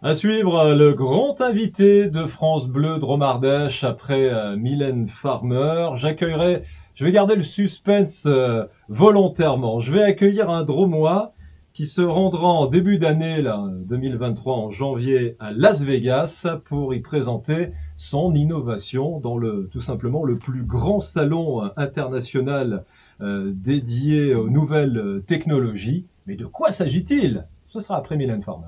À suivre, le grand invité de France Bleu Dromardèche après Mylène Farmer. Je vais garder le suspense volontairement. Je vais accueillir un Dromois qui se rendra en début d'année là, 2023, en janvier, à Las Vegas pour y présenter son innovation dans tout simplement le plus grand salon international dédié aux nouvelles technologies. Mais de quoi s'agit-il? Ce sera après Mylène Farmer.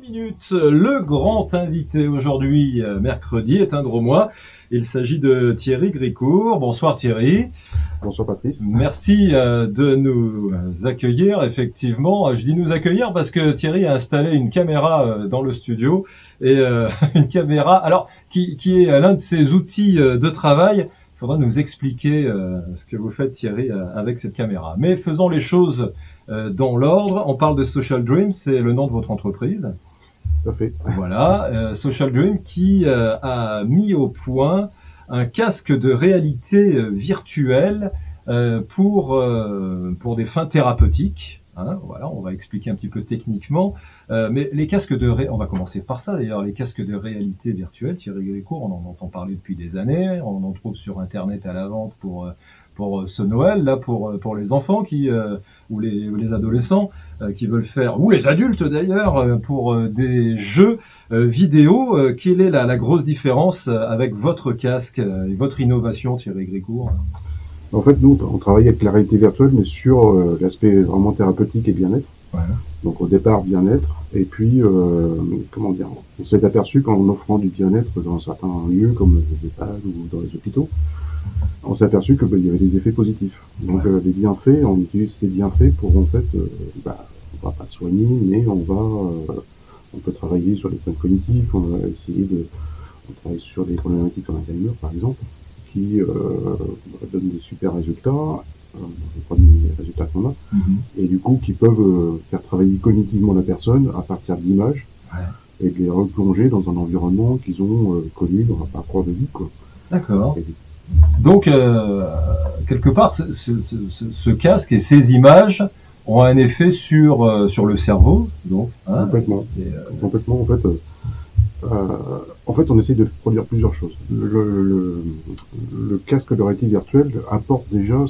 10 minutes, le grand invité aujourd'hui, mercredi, est un Dromois. Il s'agit de Thierry Gricourt. Bonsoir Thierry. Bonsoir Patrice. Merci de nous accueillir, effectivement. Je dis nous accueillir parce que Thierry a installé une caméra dans le studio, et une caméra alors qui est l'un de ses outils de travail. Il faudra nous expliquer ce que vous faites, Thierry, avec cette caméra. Mais faisons les choses dans l'ordre. On parle de Social Dream, c'est le nom de votre entreprise. Tout à fait. Voilà, Social Dream qui a mis au point un casque de réalité virtuelle pour des fins thérapeutiques. Hein, voilà, on va expliquer un petit peu techniquement. Mais les casques on va commencer par ça d'ailleurs, les casques de réalité virtuelle, Thierry Grécourt, on en entend parler depuis des années, on en trouve sur Internet à la vente pour ce Noël, là, pour les enfants ou les adolescents qui veulent faire, ou les adultes d'ailleurs, pour des jeux vidéo. Quelle est la grosse différence avec votre casque et votre innovation, Thierry Grécourt? En fait, nous, on travaille avec la réalité virtuelle, mais sur l'aspect vraiment thérapeutique et bien-être. Ouais. Donc au départ, bien-être, et puis, comment dire, on s'est aperçu qu'en offrant du bien-être dans certains lieux, comme les EHPAD ou dans les hôpitaux, on s'est aperçu que il y avait des effets positifs. Donc les bienfaits, on utilise ces bienfaits pour en fait, on va pas soigner, mais on peut travailler sur les points cognitifs, on travaille sur des problématiques comme Alzheimer par exemple, qui donnent des super résultats, les premiers résultats qu'on a, et du coup qui peuvent faire travailler cognitivement la personne à partir d'images, et de les replonger dans un environnement qu'ils ont connu dans leur parcours de vie, quoi. D'accord. Donc, quelque part, ce casque et ces images ont un effet sur le cerveau, donc. Hein, complètement. Complètement, en fait, on essaie de produire plusieurs choses. Le casque de réalité virtuelle apporte déjà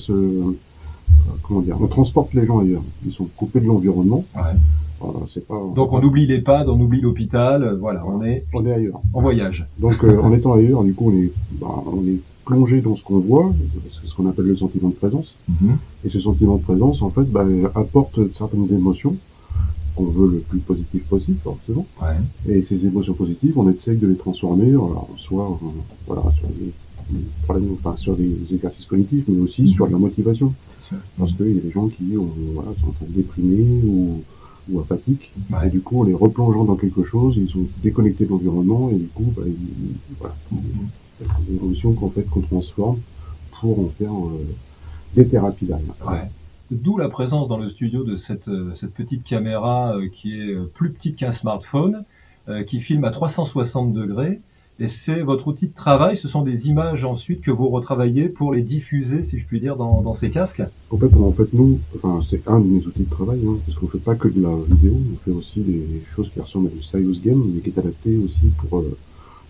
comment dire, on transporte les gens ailleurs. Ils sont coupés de l'environnement. Ouais. Donc on oublie l'EHPAD, on oublie l'hôpital, voilà, on est ailleurs. En voyage. Donc en étant ailleurs, du coup, on est plongé dans ce qu'on voit, c'est ce qu'on appelle le sentiment de présence. Et ce sentiment de présence, en fait, apporte certaines émotions qu'on veut le plus positif possible, forcément. Ouais. Et ces émotions positives, on essaye de les transformer, soit sur des problèmes, enfin sur des exercices cognitifs, mais aussi sur de la motivation. Parce qu'il y a des gens qui sont en train de déprimer ou apathiques, et du coup, en les replongeant dans quelque chose, ils sont déconnectés de l'environnement, et du coup, ces émotions qu'on transforme pour en faire des thérapies derrière. Ouais. D'où la présence dans le studio de cette petite caméra qui est plus petite qu'un smartphone, qui filme à 360 degrés. Et c'est votre outil de travail, ce sont des images ensuite que vous retravaillez pour les diffuser, si je puis dire, dans ces casques? Complètement. En fait, c'est un de mes outils de travail, parce qu'on fait pas que de la vidéo, on fait aussi des choses qui ressemblent à du serious game, mais qui est adapté aussi pour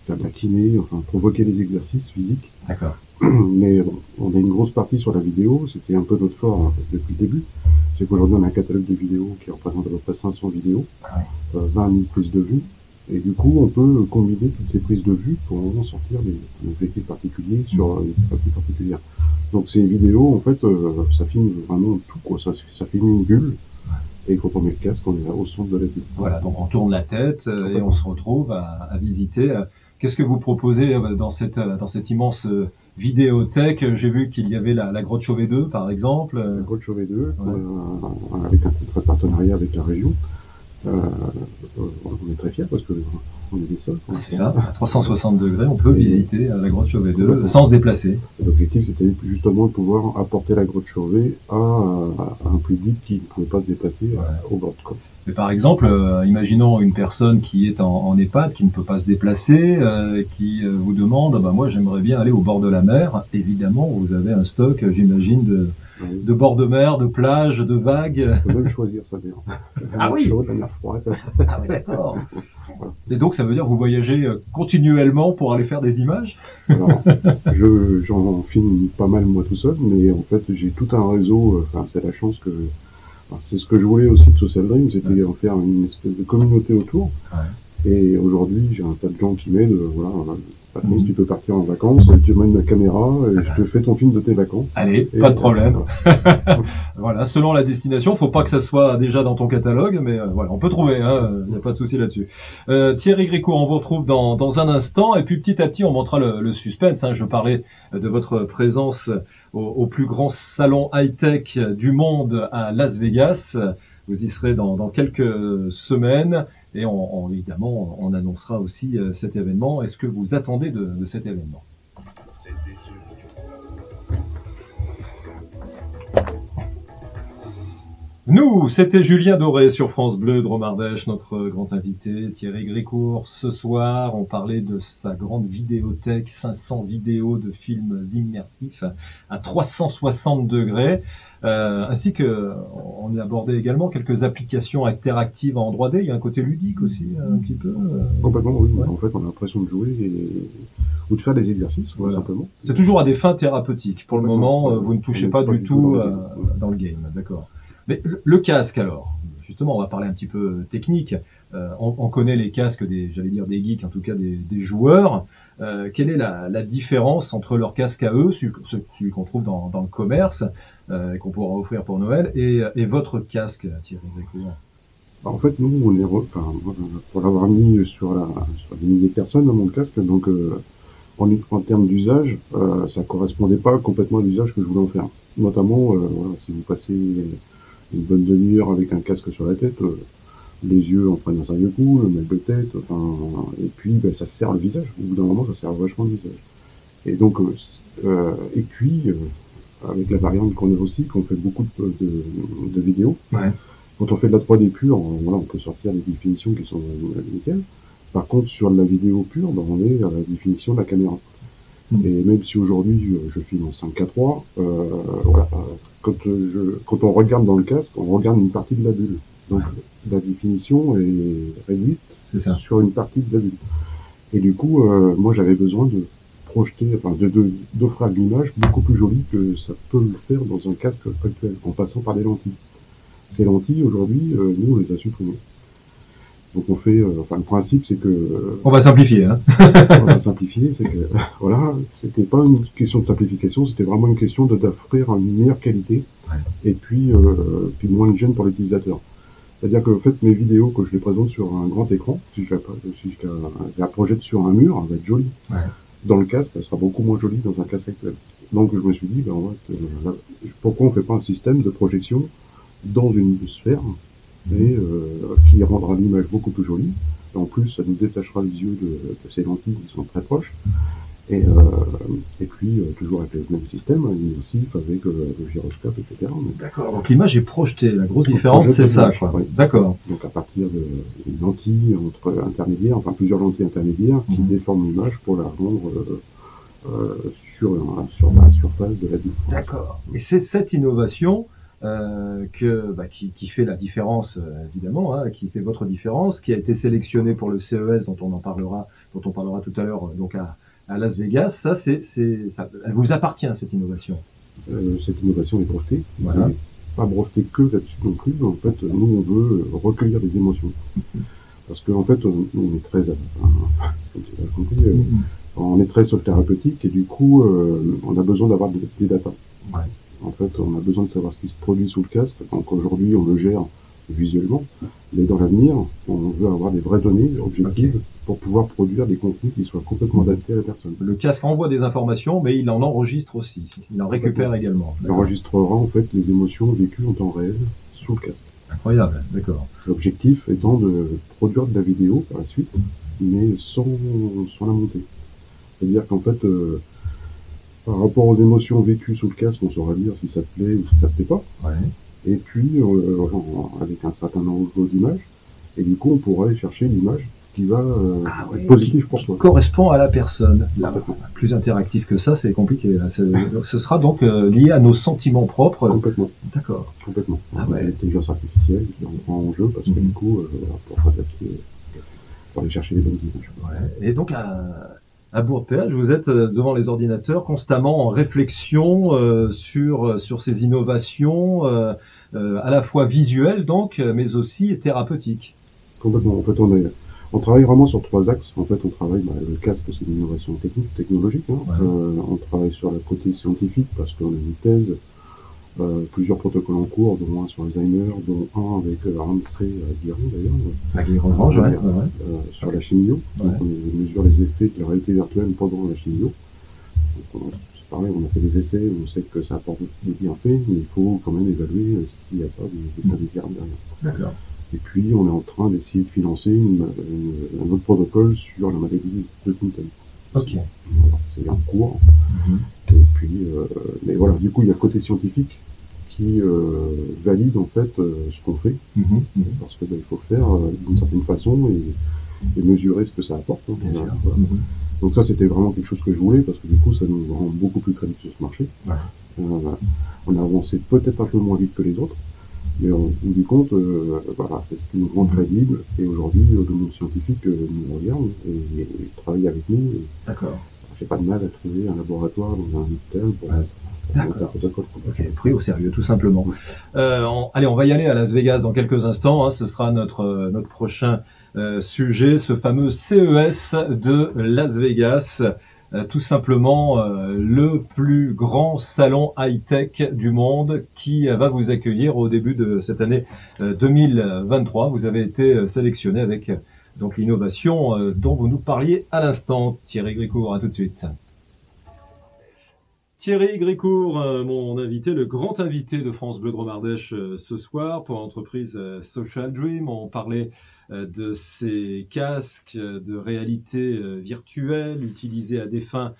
faire de la kiné, enfin provoquer des exercices physiques. D'accord. Mais on a une grosse partie sur la vidéo, c'était un peu notre fort en fait, depuis le début. C'est qu'aujourd'hui on a un catalogue de vidéos qui représente à peu près 500 vidéos, 20 000 prises de vue, et du coup on peut combiner toutes ces prises de vue pour vraiment sortir des objectifs particuliers sur une thérapie particulière. Donc ces vidéos, en fait, ça filme vraiment tout, quoi. Ça filme une bulle. Et quand on met le casque, on est là au centre de la bulle. Voilà, donc on tourne la tête et on se retrouve à visiter. Qu'est-ce que vous proposez dans cette immense vidéothèque? J'ai vu qu'il y avait la grotte Chauvet 2, par exemple. La grotte Chauvet 2, avec un contrat de partenariat avec la région. On est très fiers parce que on est des seuls. C'est ça, à 360 degrés, on peut visiter la grotte Chauvet 2 sans se déplacer. L'objectif, c'était justement de pouvoir apporter la grotte Chauvet à un public qui ne pouvait pas se déplacer au bord de côte. Mais par exemple, imaginons une personne qui est en EHPAD, qui ne peut pas se déplacer, qui vous demande, moi j'aimerais bien aller au bord de la mer. Évidemment, vous avez un stock, j'imagine, Oui. de bord de mer, de plage, de vagues. On peut même choisir sa mer. La Ah mer oui. chaude, la mer froide. Ah oui, d'accord. Et donc, ça veut dire que vous voyagez continuellement pour aller faire des images? Alors, j'en filme pas mal moi tout seul, mais en fait, j'ai tout un réseau. Enfin, c'est la chance que. Enfin, c'est ce que je voulais aussi de Social Dream, c'était en faire une espèce de communauté autour. Ouais. Et aujourd'hui, j'ai un tas de gens qui m'aident. Voilà, Patrice, tu peux partir en vacances, tu m'amènes ma caméra, et je te fais ton film de tes vacances. Allez, Et, pas de problème. voilà. Voilà, selon la destination, faut pas que ça soit déjà dans ton catalogue, mais voilà, on peut trouver, hein, y a pas de souci là-dessus. Thierry Grécourt, on vous retrouve dans un instant, et puis petit à petit, on montrera le suspense. Hein. Je parlais de votre présence au plus grand salon high-tech du monde à Las Vegas. Vous y serez dans quelques semaines, et évidemment, on annoncera aussi cet événement. Est-ce que vous attendez de cet événement? Nous, c'était Julien Doré sur France Bleu Drôme Ardèche, notre grand invité, Thierry Grécourt. Ce soir, on parlait de sa grande vidéothèque, 500 vidéos de films immersifs à 360 degrés, ainsi que on a abordé également quelques applications interactives en 3D. Il y a un côté ludique aussi, un petit peu. Complètement, oui. Ouais. En fait, on a l'impression de jouer ou de faire des exercices, Voilà. simplement. C'est toujours à des fins thérapeutiques. Pour le moment, vous ne touchez pas du tout dans dans le game, d'accord. Mais le casque alors, justement, on va parler un petit peu technique. On connaît les casques j'allais dire des geeks, en tout cas des joueurs. Quelle est la différence entre leur casque à eux, celui qu'on trouve dans le commerce, qu'on pourra offrir pour Noël, et votre casque, Thierry Grécourt? En fait, nous, on est, pour l'avoir mis sur des milliers de personnes dans mon casque, donc en termes d'usage, ça correspondait pas complètement à l'usage que je voulais en faire. Notamment, voilà, si vous passez une bonne demi-heure avec un casque sur la tête, les yeux en prennent un sérieux coup, le mal de tête, et puis ça sert le visage. Au bout d'un moment, ça sert vachement le visage. Et donc, et puis avec la variante qu'on a aussi, qu'on fait beaucoup de vidéos. Ouais. Quand on fait de la 3D pure, voilà, on peut sortir des définitions qui sont nickel. Par contre, sur de la vidéo pure, on est à la définition de la caméra. Et même si aujourd'hui je filme en 5K3, voilà, quand on regarde dans le casque, on regarde une partie de la bulle. Donc la définition est réduite sur une partie de la bulle. Et du coup, moi j'avais besoin de projeter, d'offrir de l'image beaucoup plus jolie que ça peut le faire dans un casque actuel, en passant par des lentilles. Ces lentilles, aujourd'hui, nous on les a supprimées. Donc on fait, le principe c'est que... on va simplifier, hein. On va simplifier, c'est que, voilà, c'était pas une question de simplification, c'était vraiment une question d'offrir une meilleure qualité, et puis moins de gêne pour l'utilisateur. C'est-à-dire que, en fait, mes vidéos, que je les présente sur un grand écran, si je la projette sur un mur, elle va être jolie. Ouais. Dans le casque, elle sera beaucoup moins jolie dans un casque actuel. Donc je me suis dit, pourquoi on fait pas un système de projection dans une sphère, et qui rendra l'image beaucoup plus jolie. Et en plus, ça nous détachera les yeux de ces lentilles qui sont très proches. Et puis, toujours avec le même système, immersif, avec le gyroscope, etc. D'accord, donc l'image est projetée. La grosse différence, c'est ça, quoi. Oui, d'accord. Donc à partir d'une lentille intermédiaire, plusieurs lentilles intermédiaires qui déforment l'image pour la rendre sur la surface de la bulle. D'accord. Et c'est cette innovation qui fait la différence, évidemment, hein, qui fait votre différence, qui a été sélectionnée pour le CES dont on parlera tout à l'heure, donc à Las Vegas. Ça, elle vous appartient, cette innovation. Cette innovation est brevetée. Voilà. Pas brevetée que là-dessus non plus. En fait, nous, on veut recueillir des émotions. Parce qu'en fait, on est très, comme tu l'as compris, on est très sur le thérapeutique, et du coup, on a besoin d'avoir des datas. Ouais. En fait, on a besoin de savoir ce qui se produit sous le casque. Donc aujourd'hui, on le gère visuellement. Mais dans l'avenir, on veut avoir des vraies données objectives pour pouvoir produire des contenus qui soient complètement adaptés à la personne. Le casque envoie des informations, mais il en enregistre aussi. Il en récupère également. Il enregistrera en fait les émotions vécues en temps réel sous le casque. Incroyable, d'accord. L'objectif étant de produire de la vidéo par la suite, mais sans la monter. C'est-à-dire qu'en fait, par rapport aux émotions vécues sous le casque, on saura dire si ça te plaît ou si ça te plaît pas. Ouais. Et puis, avec un certain nombre d'image, et du coup, on pourra aller chercher l'image qui va Oui, être positif pour toi. Correspond à la personne. Là, Complètement. plus interactif que ça, c'est compliqué. Là. Ce sera donc lié à nos sentiments propres. Complètement. D'accord. Complètement. Ah ouais. L'intelligence artificielle qui prend en jeu parce que du coup, pour s'adapter, pour aller chercher les bonnes images. Ouais. Et donc à Bourg-de-Péage, vous êtes devant les ordinateurs constamment en réflexion sur ces innovations à la fois visuelles donc, mais aussi thérapeutiques. Complètement. En fait, on travaille vraiment sur 3 axes. En fait, on travaille, le casque, c'est une innovation technologique. Hein. Ouais. On travaille sur le côté scientifique parce qu'on a une thèse, plusieurs protocoles en cours, dont un sur Alzheimer, dont un avec Ramsey Guérin d'ailleurs, La Guérin-Grange, ouais. sur la chimio. Ouais. Donc, on mesure les effets de la réalité virtuelle pendant la chimio. Donc, c'est pareil, on a fait des essais, on sait que ça apporte des bienfaits, mais il faut quand même évaluer s'il n'y a pas des désert derrière. D'accord. Et puis, on est en train d'essayer de financer un autre protocole sur la maladie de Huntington. Ok. Voilà, c'est en cours. Et puis, mais voilà, du coup, il y a le côté scientifique qui valide en fait ce qu'on fait, parce que il faut faire d'une certaine façon et mesurer ce que ça apporte. Hein, voilà. Donc ça, c'était vraiment quelque chose que je voulais, parce que du coup, ça nous rend beaucoup plus crédibles sur ce marché. Ouais. On a avancé peut-être un peu moins vite que les autres, mais au bout du compte, voilà, c'est ce qui nous rend crédibles. Et aujourd'hui, le monde scientifique nous regarde et travaille avec nous. D'accord. J'ai pas de mal à trouver un laboratoire dans un hôpital pour mettre un protocole. Ok, pris au sérieux, tout simplement. Allez, on va y aller à Las Vegas dans quelques instants. Hein, ce sera notre prochain sujet, ce fameux CES de Las Vegas. Tout simplement le plus grand salon high-tech du monde qui va vous accueillir au début de cette année 2023. Vous avez été sélectionné avec donc l'innovation dont vous nous parliez à l'instant. Thierry Gricourt, à tout de suite. Thierry Gricourt, mon invité, le grand invité de France Bleu Drôme Ardèche ce soir pour l'entreprise Social Dream. On parlait de ces casques de réalité virtuelle utilisés à des fins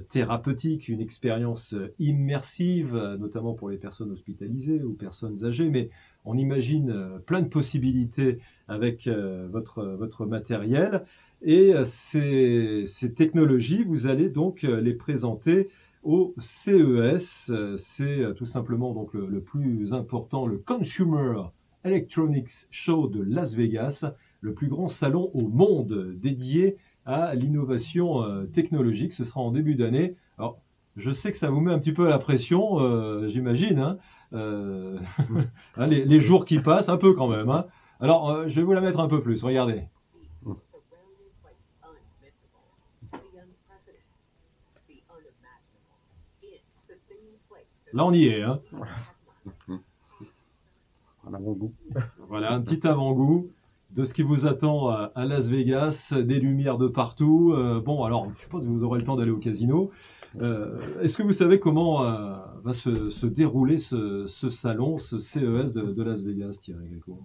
thérapeutiques, une expérience immersive, notamment pour les personnes hospitalisées ou personnes âgées, mais on imagine plein de possibilités avec votre matériel. Et ces technologies, vous allez donc les présenter au CES. C'est tout simplement donc le plus important, le Consumer Electronics Show de Las Vegas, le plus grand salon au monde dédié à l'innovation technologique. Ce sera en début d'année. Alors, je sais que ça vous met un petit peu à la pression, j'imagine, hein, les jours qui passent, un peu quand même. Hein. Alors, je vais vous la mettre un peu plus, regardez. Là, on y est. Hein. Un avant-goût. Voilà, un petit avant-goût de ce qui vous attend à Las Vegas, des lumières de partout. Bon, alors, je ne sais pas si vous aurez le temps d'aller au casino. Est-ce que vous savez comment va se dérouler ce salon, ce CES de Las Vegas, Thierry Gricourt?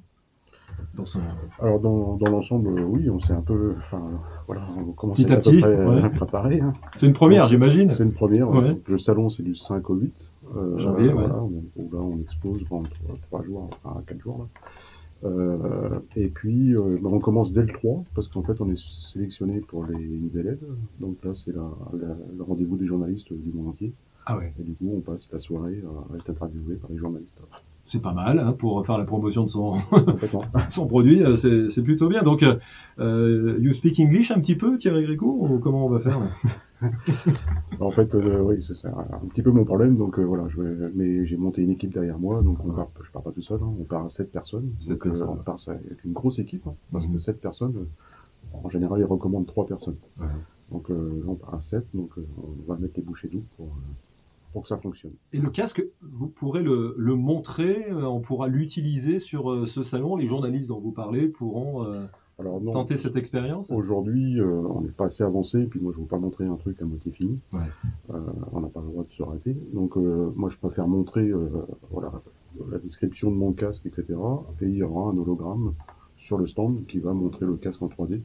Alors dans l'ensemble, oui, on s'est un peu, enfin voilà, on commence petit à peu près à préparer. Hein. C'est une première, j'imagine. C'est une première. Ouais. Donc, le salon, c'est du 5 au 8 janvier. Voilà, là on expose pendant 3 jours, enfin 4 jours là. Et puis on commence dès le 3 parce qu'en fait on est sélectionné pour les IDLED. Donc là c'est le rendez-vous des journalistes du monde entier. Ah ouais. Et du coup on passe la soirée à être interviewé par les journalistes. C'est pas mal hein, pour faire la promotion de son produit, c'est plutôt bien. Donc, you speak English un petit peu, Thierry Gricourt, ou comment on va faire? En fait, oui, c'est un petit peu mon problème. Donc voilà, mais j'ai monté une équipe derrière moi, donc je pars pas tout seul. Hein, on part à 7 personnes. Donc on part avec une grosse équipe, hein, parce que 7 personnes, en général, ils recommandent 3 personnes. Ouais. Donc là, on part à 7, donc on va mettre les bouchées doubles pour que ça fonctionne. Et le casque, vous pourrez le montrer, on pourra l'utiliser sur ce salon. Les journalistes dont vous parlez pourront tenter cette expérience. Aujourd'hui, on n'est pas assez avancé, et puis moi je ne veux pas montrer un truc à moitié fini. Ouais. On n'a pas le droit de se rater. Donc moi je préfère montrer voilà, la description de mon casque, etc. Et il y aura un hologramme sur le stand qui va montrer le casque en 3D.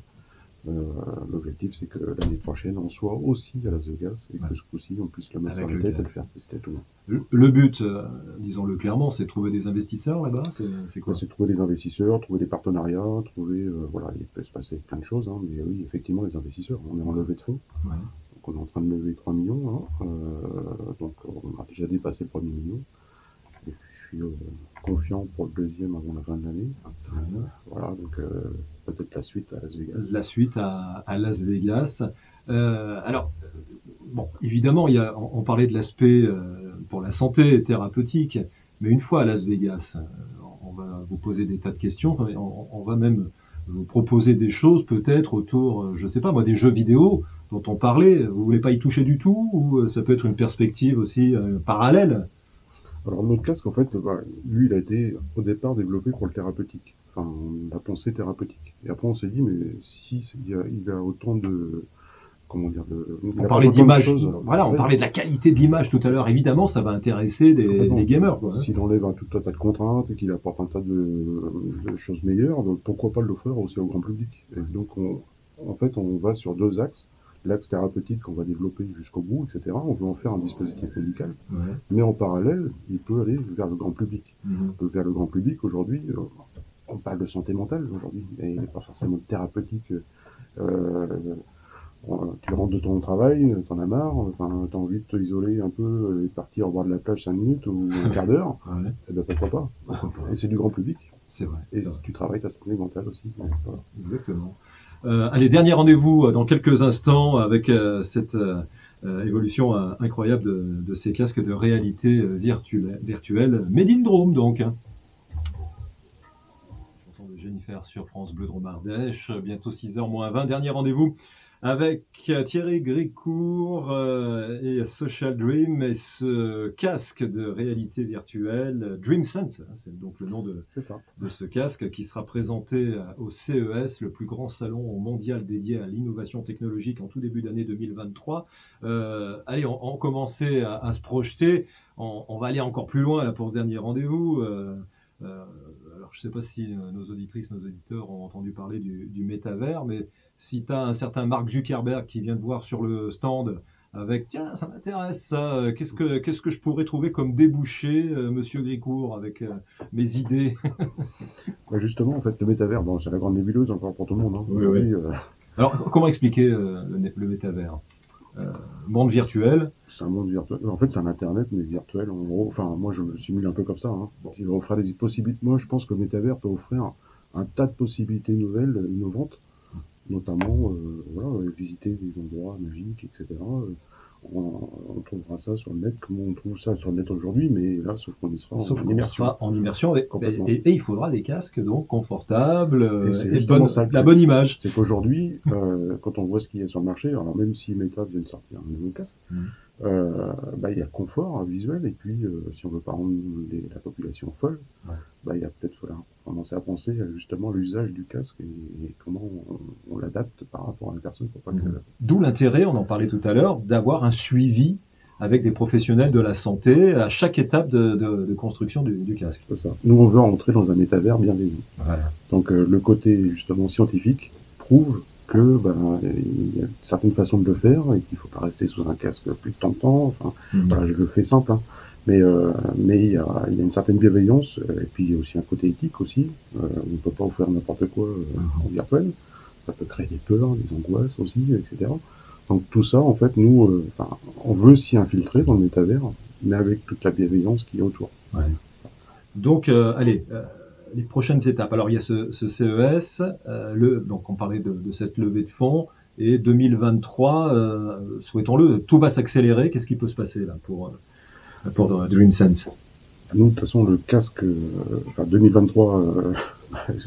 L'objectif, c'est que l'année prochaine, on soit aussi à Las Vegas et que ce coup-ci, on puisse le mettre sur la tête et le faire tester tout le monde. Le but, disons-le clairement, c'est de trouver des investisseurs là-bas. C'est quoi? C'est trouver des investisseurs, trouver des partenariats, trouver, voilà, il peut se passer plein de choses, hein, mais oui, effectivement, les investisseurs. On est en levée de fonds. Ouais. Donc, on est en train de lever 3 millions, hein, donc on a déjà dépassé le premier million. Et puis, je suis confiant pour le deuxième avant la fin de l'année. Voilà, donc peut-être la suite à Las Vegas. La suite à Las Vegas. Alors, bon, évidemment, on parlait de l'aspect pour la santé thérapeutique, mais une fois à Las Vegas, on va vous poser des tas de questions, on va même vous proposer des choses peut-être autour, je sais pas moi, des jeux vidéo dont on parlait. Vous voulez pas y toucher du tout, ou ça peut être une perspective aussi parallèle? Alors notre casque, en fait, lui, il a été au départ développé pour le thérapeutique. Enfin, la pensée thérapeutique. Et après, on s'est dit, mais si il a autant de, comment dire, on parlait d'image. Voilà, on parlait de la qualité de l'image tout à l'heure. Évidemment, ça va intéresser des gamers, quoi. S'il enlève tout un tas de contraintes et qu'il apporte un tas de choses meilleures, donc pourquoi pas l'offrir aussi au grand public? Et donc, en fait, on va sur deux axes. L'axe thérapeutique qu'on va développer jusqu'au bout, etc. On veut en faire un dispositif médical, mais en parallèle, il peut aller vers le grand public. Vers le grand public, aujourd'hui, on parle de santé mentale aujourd'hui, et pas forcément de thérapeutique. Tu rentres de ton travail, t'en as marre, enfin, t'as envie de te isoler un peu et partir au bord de la plage 5 minutes ou un quart d'heure, et ben pourquoi pas. Et c'est du grand public. C'est vrai. Et si tu travailles ta santé mentale aussi. Donc, voilà. Exactement. Allez, dernier rendez-vous dans quelques instants avec cette évolution incroyable de ces casques de réalité virtuelle. Made in Drôme, donc. Chanson de Jennifer sur France Bleu Drôme Ardèche. Bientôt 6h moins 20. Dernier rendez-vous avec Thierry Gricourt et Social Dream et ce casque de réalité virtuelle, DreamSense, c'est donc le nom de ce casque qui sera présenté au CES, le plus grand salon mondial dédié à l'innovation technologique en tout début d'année 2023. Allez, on commençait à se projeter, on va aller encore plus loin là, pour ce dernier rendez-vous. Alors je ne sais pas si nos auditrices, nos auditeurs ont entendu parler du métavers, mais si tu as un certain Mark Zuckerberg qui vient te voir sur le stand avec « Tiens, ça m'intéresse ça, qu'est-ce que je pourrais trouver comme débouché, monsieur Gricourt, avec mes idées ?» Justement, en fait, le métavers, bon, c'est la grande nébuleuse encore pour tout le monde. Hein. Oui. Alors, comment expliquer le métavers monde virtuel. C'est un monde virtuel. En fait, c'est un Internet, mais virtuel, en gros. Enfin, moi, je me simule un peu comme ça. Hein. Il va offrir des possibilités. Moi, je pense que le métavers peut offrir un tas de possibilités nouvelles, innovantes, notamment, visiter des endroits magiques, etc. On trouvera ça sur le net, comme on trouve ça sur le net aujourd'hui, mais là, sauf qu'on y sera en immersion. Et il faudra des casques donc confortables et la bonne image. C'est qu'aujourd'hui, quand on voit ce qu'il y a sur le marché, alors même si Meta vient de sortir un nouveau casque, il y a le confort visuel, et puis si on veut pas rendre la population folle, il y a peut-être commencer à penser à justement l'usage du casque et comment on l'adapte par rapport à la personne. D'où l'intérêt, on en parlait tout à l'heure, d'avoir un suivi avec des professionnels de la santé à chaque étape de construction du casque. C'est ça. Nous, on veut entrer dans un métavers bienveillant. Voilà. Donc le côté justement scientifique prouve que il y a certaines façons de le faire et qu'il ne faut pas rester sous un casque plus de tant de temps. Enfin, je le fais simple, hein. Mais il y a une certaine bienveillance, et puis il y a aussi un côté éthique aussi. On ne peut pas offrir n'importe quoi en virtuel. Ça peut créer des peurs, des angoisses aussi, etc. Donc tout ça, en fait, nous, on veut s'y infiltrer dans le métavers, mais avec toute la bienveillance qui est autour. Ouais. Donc, les prochaines étapes. Alors, il y a ce CES, donc on parlait de cette levée de fonds, et 2023, souhaitons-le, tout va s'accélérer. Qu'est-ce qui peut se passer là pour DreamSense? Nous, de toute façon, le casque, 2023,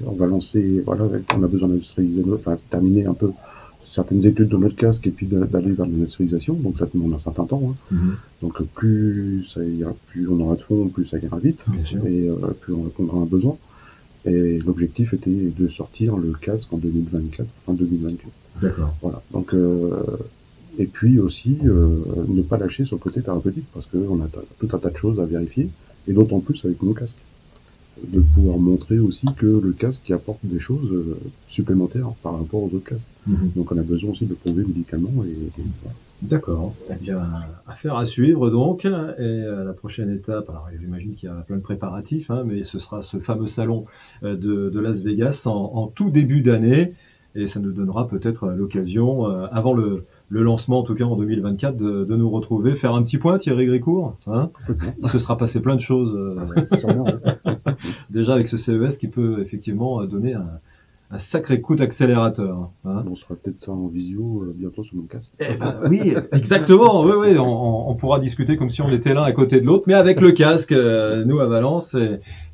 on va lancer, on a besoin d'industrialiser, terminer un peu certaines études de notre casque et puis d'aller vers l'industrialisation. Donc ça demande un certain temps. Hein. Donc plus on aura de fonds, plus ça ira vite, et plus on répondra à un besoin. Et l'objectif était de sortir le casque en 2024, fin 2024. D'accord. Voilà. Donc et puis aussi ne pas lâcher sur le côté thérapeutique, parce qu'on a tout un tas de choses à vérifier, et d'autant plus avec nos casques. de pouvoir montrer aussi que le casque apporte des choses supplémentaires par rapport aux autres casques. Donc on a besoin aussi de prouver médicalement et voilà. D'accord. Eh bien, affaire à suivre donc. Et la prochaine étape, alors j'imagine qu'il y a plein de préparatifs, hein, mais ce sera ce fameux salon de Las Vegas en tout début d'année. Et ça nous donnera peut-être l'occasion, avant le lancement, en tout cas en 2024, de nous retrouver, faire un petit point, Thierry Grécourt. Hein, il se sera passé plein de choses Sûrement, ouais. déjà avec ce CES qui peut effectivement donner un sacré coup d'accélérateur. Hein. On sera peut-être ça en visio bientôt sur mon casque. Eh ben oui, exactement. Oui, oui, on pourra discuter comme si on était l'un à côté de l'autre, mais avec le casque, nous à Valence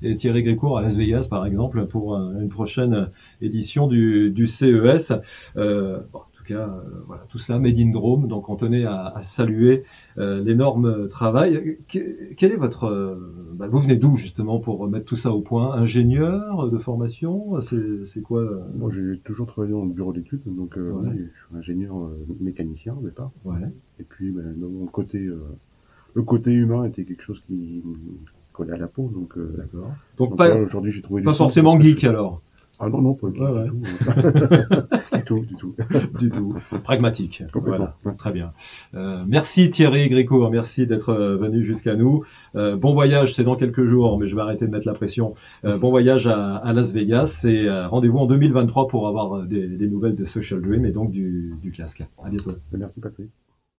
et Thierry Grécourt à Las Vegas, par exemple, pour une prochaine édition du CES. Bon, en tout cas, voilà, tout cela made in Drôme. Donc, on tenait à saluer l'énorme travail. Quel est votre... vous venez d'où, justement, pour mettre tout ça au point? Ingénieur de formation? C'est quoi Moi, j'ai toujours travaillé dans le bureau d'études, donc Ouais. oui, je suis ingénieur mécanicien au départ. Ouais, Et puis, mon côté, le côté humain était quelque chose qui me collait à la peau. Donc, d'accord. Donc, donc pas, là, aujourd'hui, j'ai trouvé du pas sens forcément parce que geek, alors. Ah non, non, pas Ouais, ouais. du tout. Du tout. Du tout. Pragmatique. Complètement. Voilà. Très bien. Merci Thierry Grécourt, merci d'être venu jusqu'à nous. Bon voyage, c'est dans quelques jours, mais je vais arrêter de mettre la pression. Bon voyage à Las Vegas et rendez-vous en 2023 pour avoir des nouvelles de Social Dream et donc du casque. À bientôt. Merci Patrice.